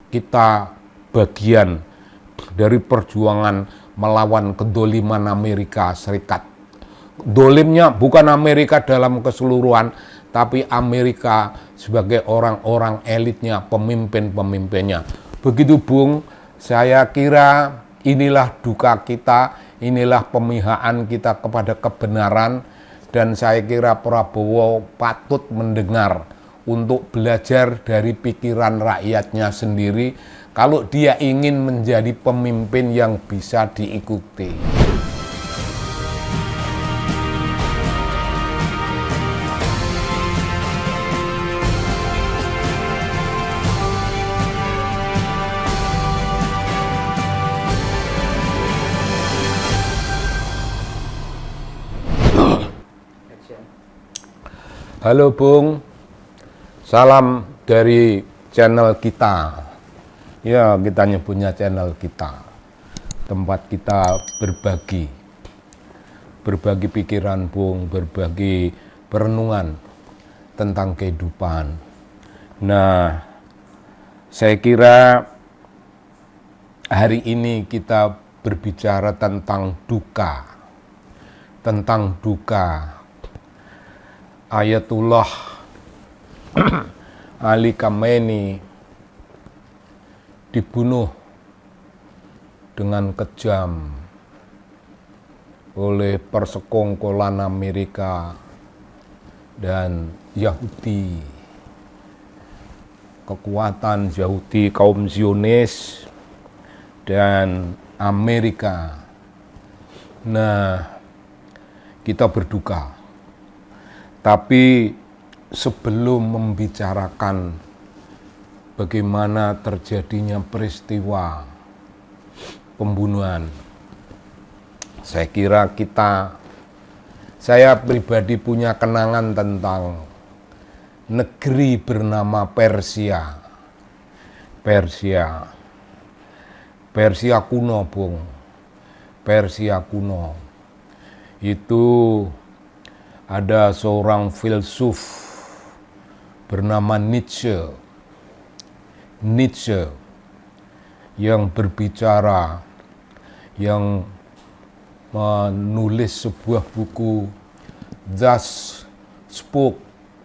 kita bagian dari perjuangan melawan kedoliman Amerika Serikat. Dolimnya bukan Amerika dalam keseluruhan, tapi Amerika sebagai orang-orang elitnya, pemimpin-pemimpinnya. Begitu Bung, saya kira inilah duka kita, inilah pemihaan kita kepada kebenaran, dan saya kira Prabowo patut mendengar untuk belajar dari pikiran rakyatnya sendiri kalau dia ingin menjadi pemimpin yang bisa diikuti. Halo Bung, salam dari channel kita. Ya, kita nyebutnya channel kita. Tempat kita berbagi pikiran Bung, berbagi perenungan tentang kehidupan. Nah, saya kira hari ini kita berbicara tentang duka. Ayatullah Ali Khamenei dibunuh dengan kejam oleh persekongkolan Amerika dan Yahudi. Kekuatan Yahudi, kaum Zionis dan Amerika. Nah, kita berduka. Tapi sebelum membicarakan bagaimana terjadinya peristiwa pembunuhan, saya kira saya pribadi punya kenangan tentang negeri bernama Persia. Persia kuno, Bung. Persia kuno. Itu ada seorang filsuf bernama Nietzsche yang berbicara, yang menulis sebuah buku Thus Spoke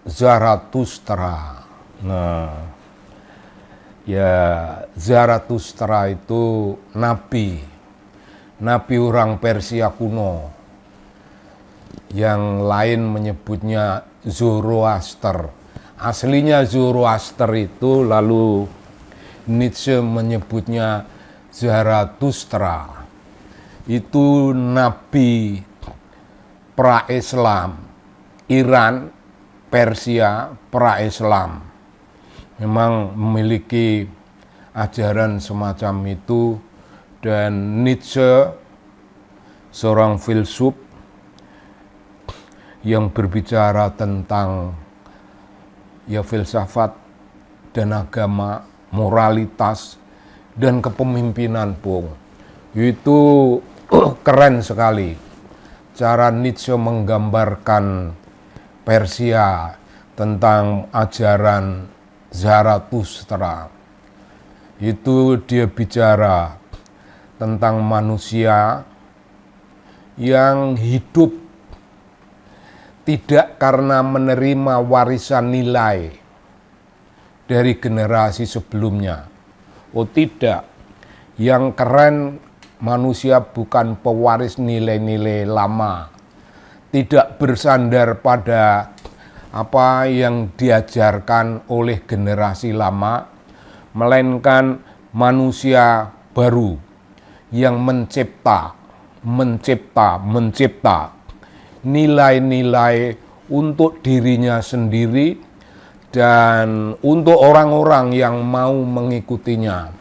Zarathustra. Nah, ya Zarathustra itu nabi orang Persia kuno. Yang lain menyebutnya Zoroaster. Aslinya Zoroaster itu, lalu Nietzsche menyebutnya Zarathustra. Itu nabi pra-Islam, Iran, Persia, pra-Islam. Memang memiliki ajaran semacam itu, dan Nietzsche, seorang filsuf yang berbicara tentang filsafat dan agama, moralitas dan kepemimpinan, Bung. Itu keren sekali cara Nietzsche menggambarkan Persia tentang ajaran Zarathustra. Itu dia bicara tentang manusia yang hidup tidak karena menerima warisan nilai dari generasi sebelumnya. Oh tidak, yang keren manusia bukan pewaris nilai-nilai lama. Tidak bersandar pada apa yang diajarkan oleh generasi lama, melainkan manusia baru yang mencipta nilai-nilai untuk dirinya sendiri dan untuk orang-orang yang mau mengikutinya.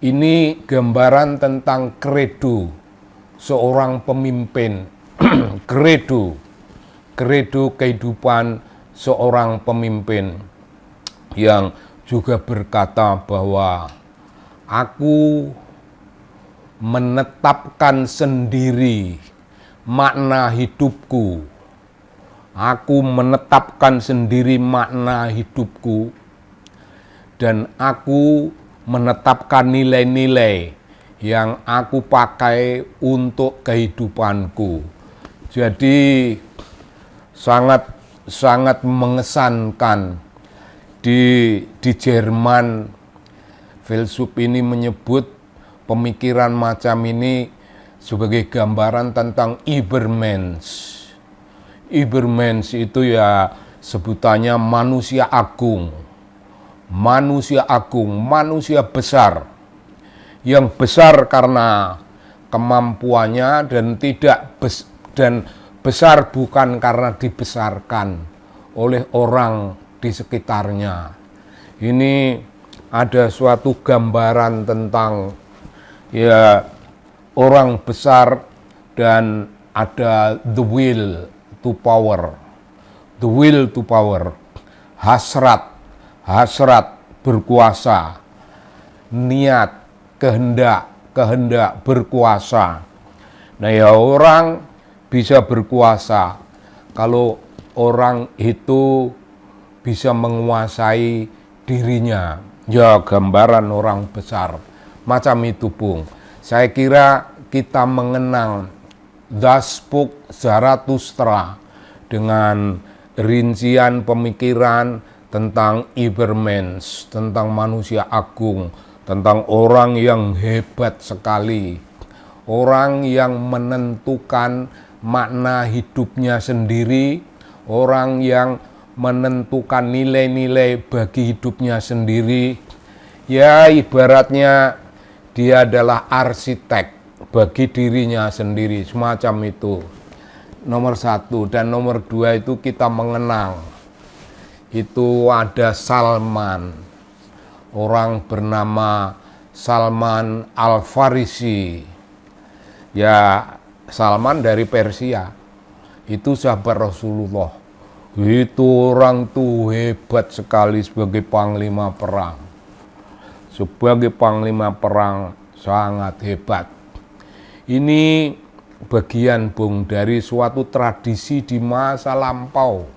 Ini gambaran tentang kredo seorang pemimpin, kredo kehidupan seorang pemimpin yang juga berkata bahwa aku menetapkan sendiri makna hidupku. Aku menetapkan sendiri makna hidupku dan aku menetapkan nilai-nilai yang aku pakai untuk kehidupanku. Jadi sangat mengesankan di Jerman. Filsuf ini menyebut pemikiran macam ini sebagai gambaran tentang Übermensch. Übermensch itu ya sebutannya manusia agung, manusia besar, yang besar karena kemampuannya dan besar bukan karena dibesarkan oleh orang di sekitarnya. Ini ada suatu gambaran tentang ya orang besar dan ada the will to power, hasrat berkuasa, niat, kehendak berkuasa. Nah ya, orang bisa berkuasa kalau orang itu bisa menguasai dirinya. Ya, gambaran orang besar macam itu, Bung. Saya kira kita mengenang Das Buch Zarathustra dengan rincian pemikiran tentang Übermensch, tentang manusia agung, tentang orang yang hebat sekali, orang yang menentukan makna hidupnya sendiri, orang yang menentukan nilai-nilai bagi hidupnya sendiri. Ya, ibaratnya dia adalah arsitek bagi dirinya sendiri, semacam itu. Nomor 1, dan nomor 2 itu kita mengenang. Itu ada Salman, orang bernama Salman Al-Farisi. Ya, Salman dari Persia. Itu sahabat Rasulullah. Itu orang tuh hebat sekali sebagai panglima perang. Sebagai panglima perang sangat hebat. Ini bagian, Bung, dari suatu tradisi di masa lampau.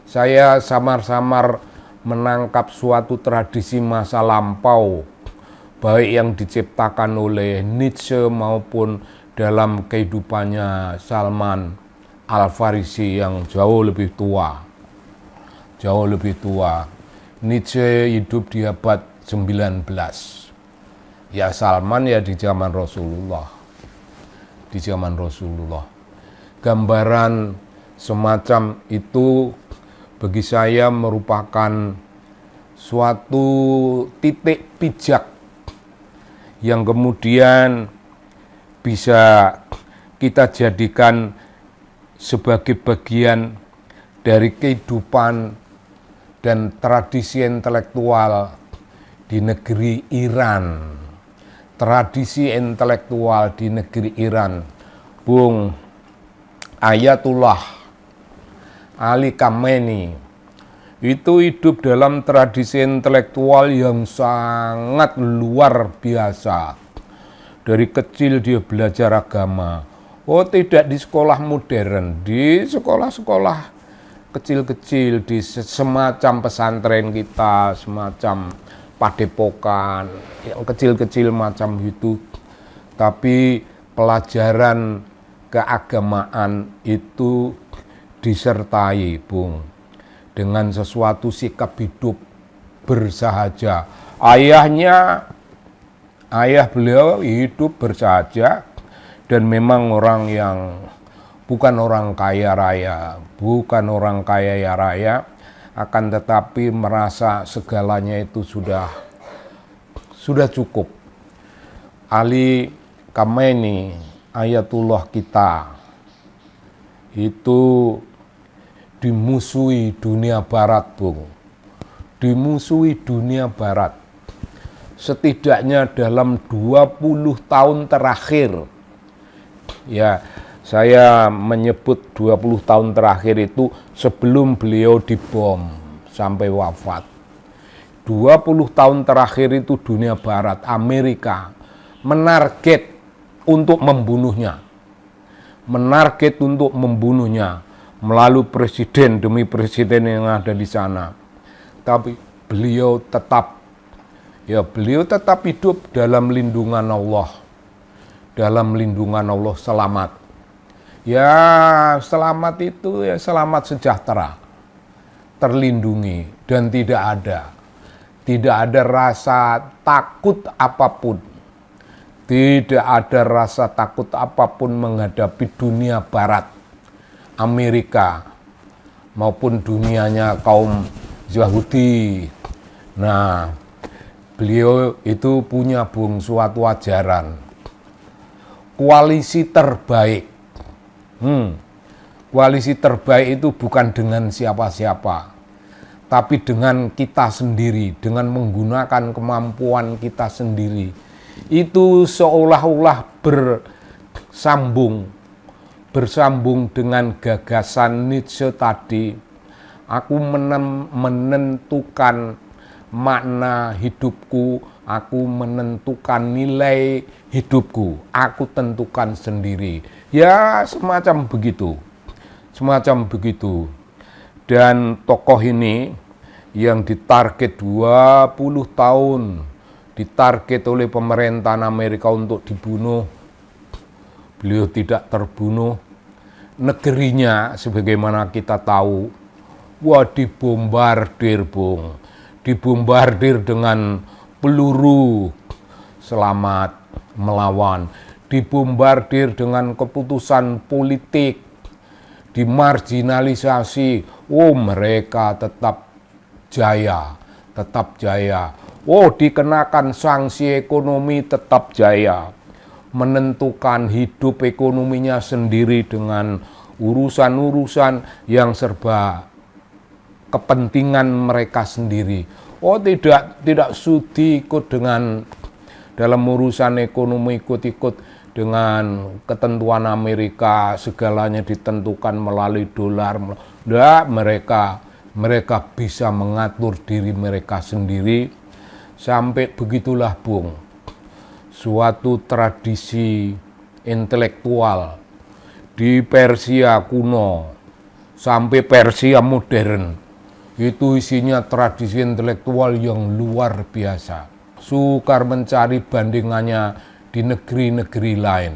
Saya samar-samar menangkap suatu tradisi masa lampau, baik yang diciptakan oleh Nietzsche maupun dalam kehidupannya Salman Al-Farisi yang jauh lebih tua. Nietzsche hidup di abad 19. Ya, Salman ya di zaman Rasulullah. Gambaran semacam itu bagi saya merupakan suatu titik pijak yang kemudian bisa kita jadikan sebagai bagian dari kehidupan dan tradisi intelektual di negeri Iran. Tradisi intelektual di negeri Iran, Bung. Ayatullah Ali Khamenei itu hidup dalam tradisi intelektual yang sangat luar biasa. Dari kecil dia belajar agama. Oh, tidak di sekolah modern, di sekolah-sekolah kecil-kecil, di semacam pesantren kita, semacam padepokan, yang kecil-kecil macam itu. Tapi pelajaran keagamaan itu disertai, Bung, dengan sesuatu sikap hidup bersahaja. Ayah beliau hidup bersahaja, dan memang orang yang bukan orang kaya raya, akan tetapi merasa segalanya itu sudah cukup. Ali Khamenei, Ayatullah kita, itu dimusuhi dunia barat, Bung. Dimusuhi dunia barat. Setidaknya dalam 20 tahun terakhir. Ya, saya menyebut 20 tahun terakhir itu sebelum beliau dibom sampai wafat. 20 tahun terakhir itu dunia barat, Amerika, menarget untuk membunuhnya. Melalui presiden demi presiden yang ada di sana. Tapi beliau tetap Ya beliau tetap hidup dalam lindungan Allah. Dalam lindungan Allah selamat. Ya selamat itu ya selamat sejahtera. Terlindungi dan tidak ada rasa takut apapun. Tidak ada rasa takut apapun menghadapi dunia barat, Amerika, maupun dunianya kaum Yahudi. Nah, beliau itu punya suatu ajaran. Koalisi terbaik. Koalisi terbaik itu bukan dengan siapa-siapa, tapi dengan kita sendiri, dengan menggunakan kemampuan kita sendiri. Itu seolah-olah bersambung dengan gagasan Nietzsche tadi. Aku menentukan makna hidupku, aku menentukan nilai hidupku, aku tentukan sendiri. Ya semacam begitu. Dan tokoh ini yang ditarget 20 tahun, ditarget oleh pemerintahan Amerika untuk dibunuh. Beliau tidak terbunuh. Negerinya sebagaimana kita tahu, dibombardir, Bung. Dibombardir dengan peluru, selamat melawan. Dibombardir dengan keputusan politik, dimarginalisasi. Mereka tetap jaya. Dikenakan sanksi ekonomi, tetap jaya. Menentukan hidup ekonominya sendiri dengan urusan-urusan yang serba kepentingan mereka sendiri. Tidak sudi ikut dengan dalam urusan ekonomi, ikut dengan ketentuan Amerika, segalanya ditentukan melalui dolar. Mereka bisa mengatur diri mereka sendiri. Sampai begitulah, Bung, suatu tradisi intelektual di Persia kuno sampai Persia modern itu isinya tradisi intelektual yang luar biasa. Sukar mencari bandingannya di negeri-negeri lain.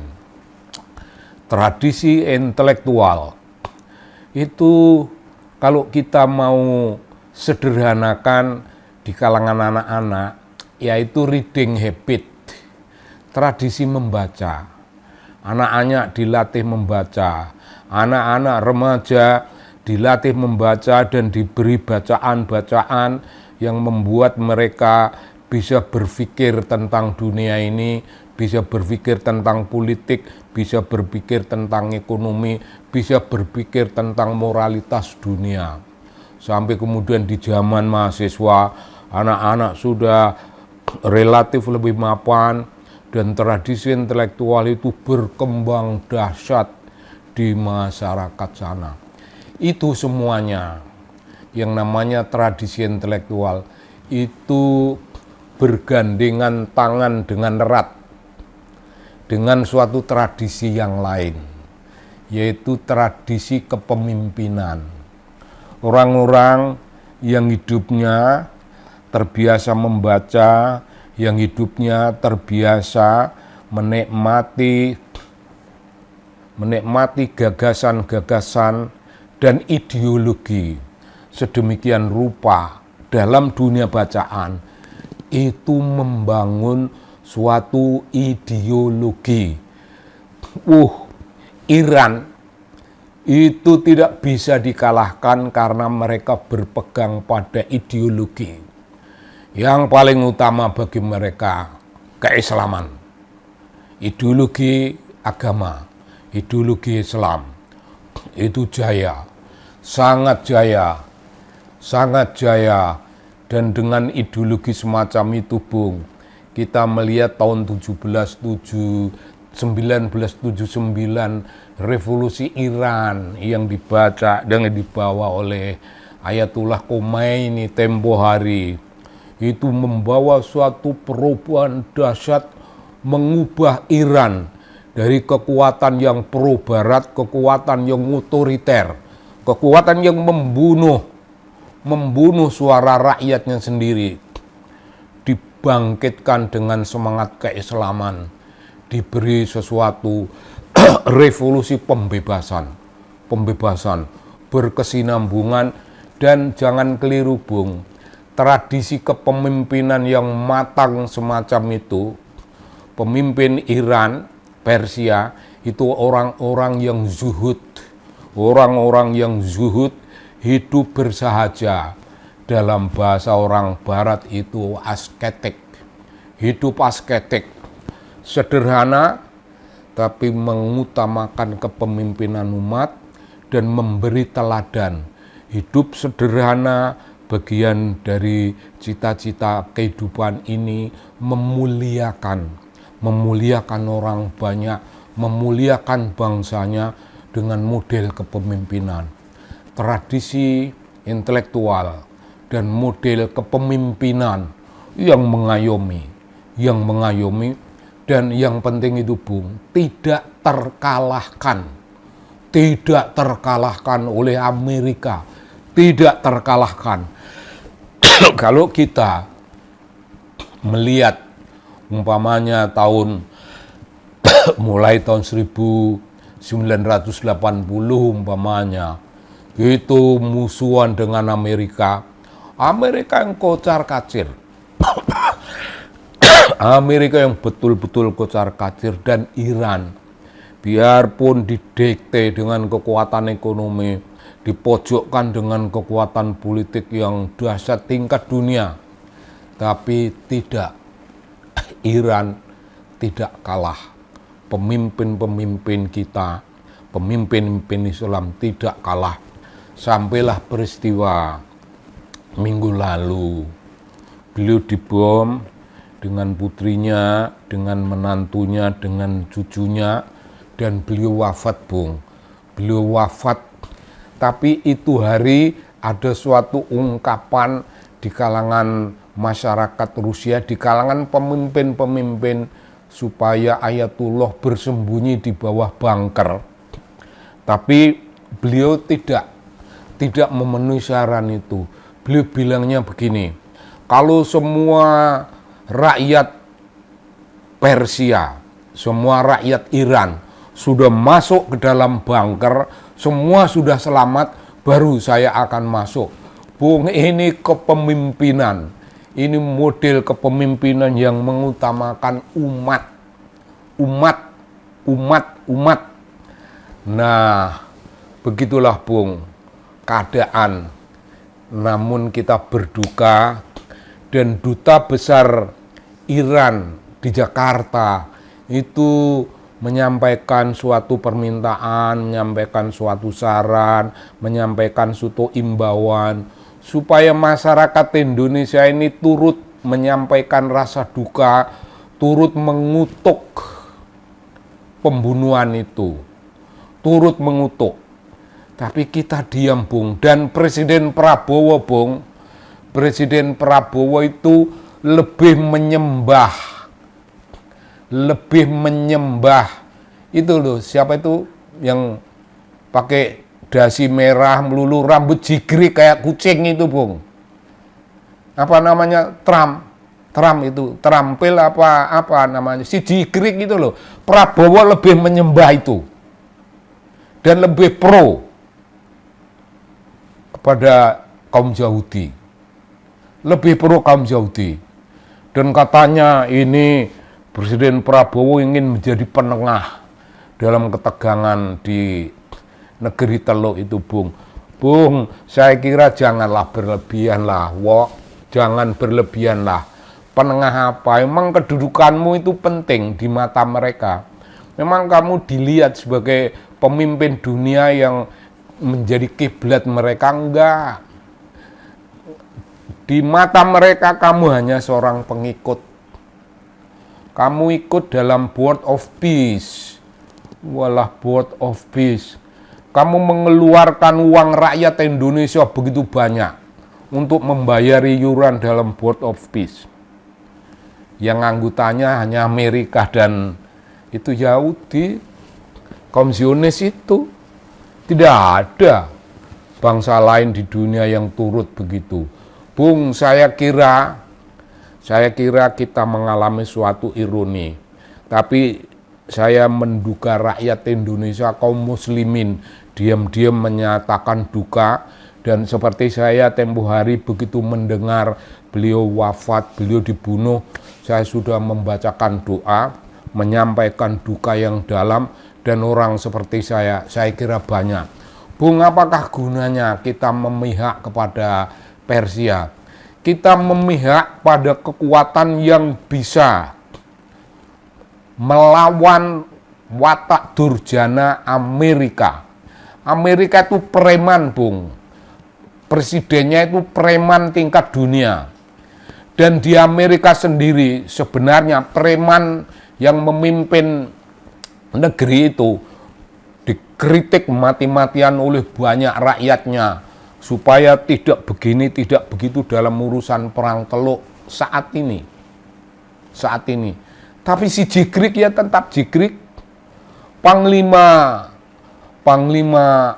Tradisi intelektual itu kalau kita mau sederhanakan di kalangan anak-anak, yaitu reading habit, tradisi membaca. Anak-anak dilatih membaca, anak-anak remaja dilatih membaca dan diberi bacaan-bacaan yang membuat mereka bisa berpikir tentang dunia ini, bisa berpikir tentang politik, bisa berpikir tentang ekonomi, bisa berpikir tentang moralitas dunia. Sampai kemudian di zaman mahasiswa, anak-anak sudah relatif lebih mapan dan tradisi intelektual itu berkembang dahsyat di masyarakat sana. Itu semuanya yang namanya tradisi intelektual itu bergandengan tangan dengan erat dengan suatu tradisi yang lain, yaitu tradisi kepemimpinan. Orang-orang yang hidupnya terbiasa membaca, yang hidupnya terbiasa menikmati gagasan-gagasan dan ideologi sedemikian rupa dalam dunia bacaan, itu membangun suatu ideologi. Iran itu tidak bisa dikalahkan karena mereka berpegang pada ideologi. Yang paling utama bagi mereka keislaman, ideologi agama, ideologi Islam. Itu jaya, sangat jaya. Dan dengan ideologi semacam itu, Bung, kita melihat tahun 1979 revolusi Iran yang dibaca dan dibawa oleh Ayatullah Khomeini tempo hari, itu membawa suatu perubahan dahsyat, mengubah Iran dari kekuatan yang pro barat, kekuatan yang otoriter, kekuatan yang membunuh suara rakyatnya sendiri, dibangkitkan dengan semangat keislaman, diberi sesuatu revolusi pembebasan, berkesinambungan. Dan jangan keliru Bung, tradisi kepemimpinan yang matang semacam itu, pemimpin Iran, Persia, itu orang-orang yang zuhud, hidup bersahaja. Dalam bahasa orang barat itu asketik, hidup asketik, sederhana tapi mengutamakan kepemimpinan umat dan memberi teladan. Hidup sederhana bagian dari cita-cita kehidupan ini, memuliakan orang banyak, memuliakan bangsanya dengan model kepemimpinan. Tradisi intelektual dan model kepemimpinan yang mengayomi, dan yang penting itu Bung, tidak terkalahkan oleh Amerika, tidak terkalahkan. Kalau kita melihat umpamanya mulai tahun 1980 umpamanya, itu musuhan dengan Amerika yang kocar-kacir. Amerika yang betul-betul kocar-kacir, dan Iran biarpun didikte dengan kekuatan ekonomi, dipojokkan dengan kekuatan politik yang dahsyat tingkat dunia, tapi Iran tidak kalah. Pemimpin kita, pemimpin Islam tidak kalah. Sampailah peristiwa minggu lalu, beliau dibom dengan putrinya, dengan menantunya, dengan cucunya, dan beliau wafat Bung. Beliau wafat, tapi itu hari ada suatu ungkapan di kalangan masyarakat Rusia, di kalangan pemimpin-pemimpin, supaya Ayatullah bersembunyi di bawah bunker. Tapi beliau tidak memenuhi syarat itu. Beliau bilangnya begini, kalau semua rakyat Persia, semua rakyat Iran sudah masuk ke dalam bunker, semua sudah selamat, baru saya akan masuk. Bung, ini kepemimpinan. Ini model kepemimpinan yang mengutamakan umat. Nah, begitulah Bung keadaan. Namun kita berduka, dan duta besar Iran di Jakarta itu menyampaikan suatu permintaan, menyampaikan suatu saran, menyampaikan suatu imbauan, supaya masyarakat Indonesia ini turut menyampaikan rasa duka, turut mengutuk pembunuhan itu, turut mengutuk. Tapi kita diam Bung, dan Presiden Prabowo Bung, Presiden Prabowo itu lebih menyembah itu loh, siapa itu yang pakai dasi merah melulu, rambut jigri kayak kucing itu Bung, apa namanya, Trump itu, terampil apa namanya, si jigri gitu loh. Prabowo lebih menyembah itu dan lebih pro kepada kaum Yahudi, dan katanya ini Presiden Prabowo ingin menjadi penengah dalam ketegangan di negeri Teluk itu Bung. Saya kira janganlah berlebihan lah, jangan berlebihan lah. Penengah apa? Memang kedudukanmu itu penting di mata mereka. Memang kamu dilihat sebagai pemimpin dunia yang menjadi kiblat mereka, enggak. Di mata mereka kamu hanya seorang pengikut. Kamu ikut dalam Board of Peace. Walah, Board of Peace. Kamu mengeluarkan uang rakyat Indonesia begitu banyak untuk membayari iuran dalam Board of Peace. Yang anggotanya hanya Amerika dan itu Yahudi, kaum Zionis itu. Tidak ada bangsa lain di dunia yang turut begitu. Bung, saya kira Saya kira kita mengalami suatu ironi, tapi saya menduga rakyat Indonesia, kaum muslimin, diam-diam menyatakan duka. Dan seperti saya tempo hari begitu mendengar beliau wafat, beliau dibunuh, saya sudah membacakan doa, menyampaikan duka yang dalam, dan orang seperti saya kira banyak. Bung, apakah gunanya kita memihak kepada Persia? Kita memihak pada kekuatan yang bisa melawan watak durjana Amerika. Amerika itu preman, Bung. Presidennya itu preman tingkat dunia. Dan di Amerika sendiri sebenarnya preman yang memimpin negeri itu dikritik mati-matian oleh banyak rakyatnya supaya tidak begini, tidak begitu dalam urusan perang teluk saat ini. Tapi si Jigrik ya tetap Jigrik, Panglima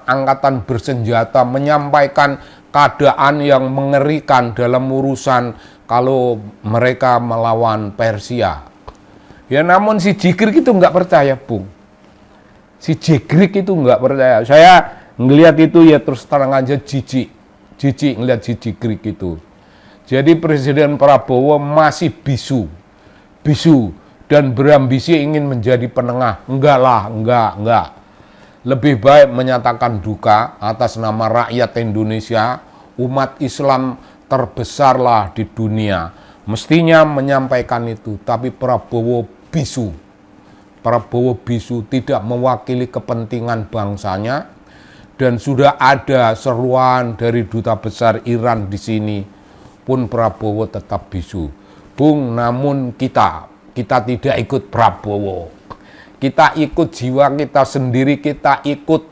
angkatan bersenjata, menyampaikan keadaan yang mengerikan dalam urusan kalau mereka melawan Persia. Ya namun si Jigrik itu nggak percaya, Bung. Si Jigrik itu nggak percaya. Saya ngelihat itu ya terus terang aja jijik ngelihat si Jigrik itu. Jadi Presiden Prabowo masih bisu dan berambisi ingin menjadi penengah. Enggak. Lebih baik menyatakan duka atas nama rakyat Indonesia, umat Islam terbesarlah di dunia. Mestinya menyampaikan itu, tapi Prabowo bisu, tidak mewakili kepentingan bangsanya, dan sudah ada seruan dari duta besar Iran di sini, pun Prabowo tetap bisu. Bung, namun kita tidak ikut Prabowo. Kita ikut jiwa kita sendiri, kita ikut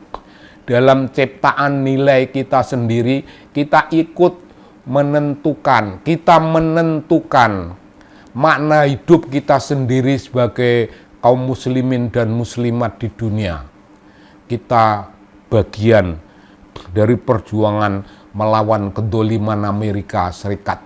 dalam ciptaan nilai kita sendiri, kita ikut menentukan, makna hidup kita sendiri sebagai kaum muslimin dan muslimat di dunia. Kita bagian dari perjuangan melawan kedoliman Amerika Serikat.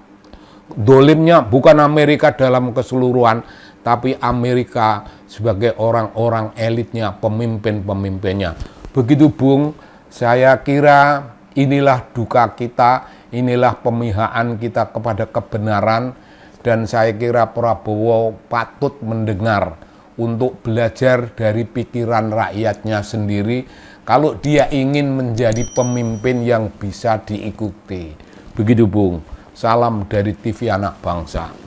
Dolimnya bukan Amerika dalam keseluruhan, tapi Amerika sebagai orang-orang elitnya, pemimpin-pemimpinnya. Begitu, Bung, saya kira inilah duka kita, inilah pemihaan kita kepada kebenaran, dan saya kira Prabowo patut mendengar untuk belajar dari pikiran rakyatnya sendiri kalau dia ingin menjadi pemimpin yang bisa diikuti. Begitu, Bung. Salam dari TV Anak Bangsa.